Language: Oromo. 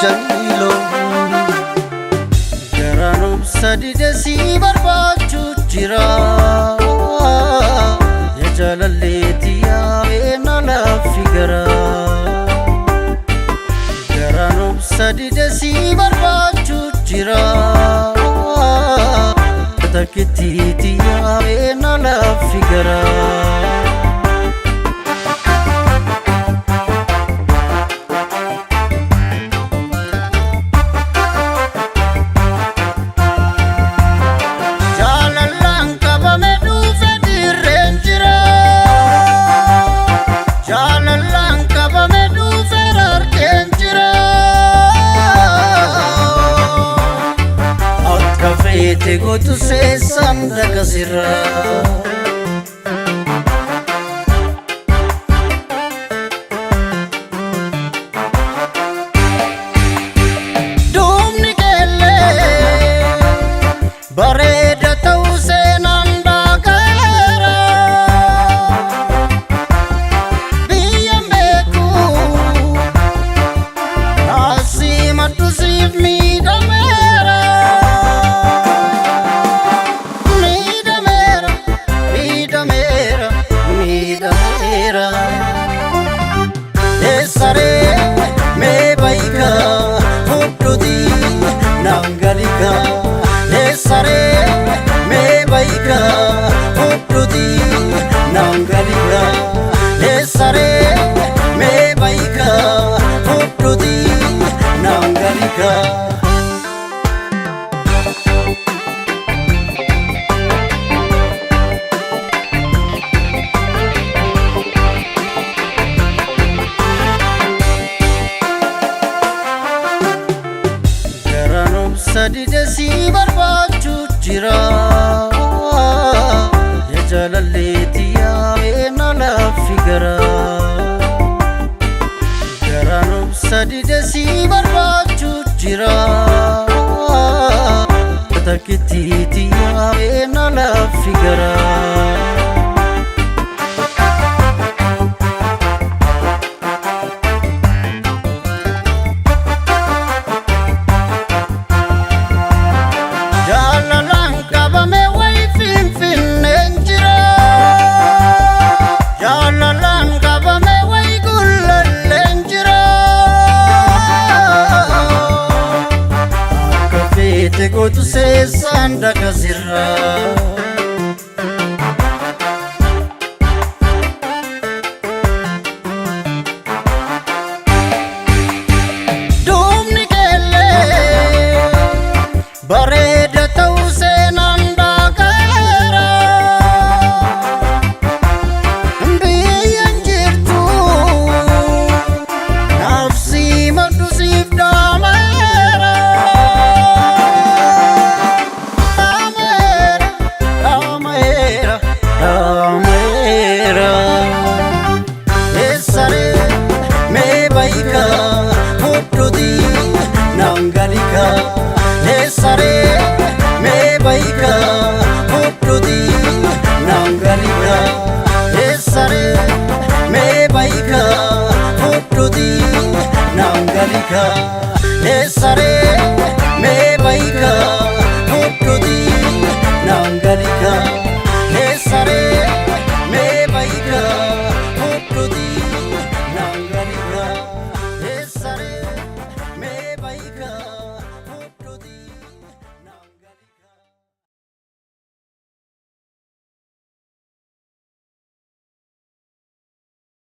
Jamilo Garanum sadide si barbachu jira Ya jalaleti ya ena la figara Garanum sadide si barbachu jira Takititi ya ena la figara Te gotu se sanda kasira Dumni kelle bareda tau se nanda kera Biya meku nasi matu sif mi damera Sare me baika fotodi nangalika sare me baika fotodi nangalika sare me baika fotodi nangalika Sadide si barbachu jira Ya jalaleti ya ena la figara Garanum sadide si barbachu jira Takititi ya ena la figara Te gotu se sanda kasira Dumni kelle bareda tau se nanda kera Biyan jirtu nafsi madu sif damera Sare me baika fotodi nangalika sare me baika fotodi nangalika sare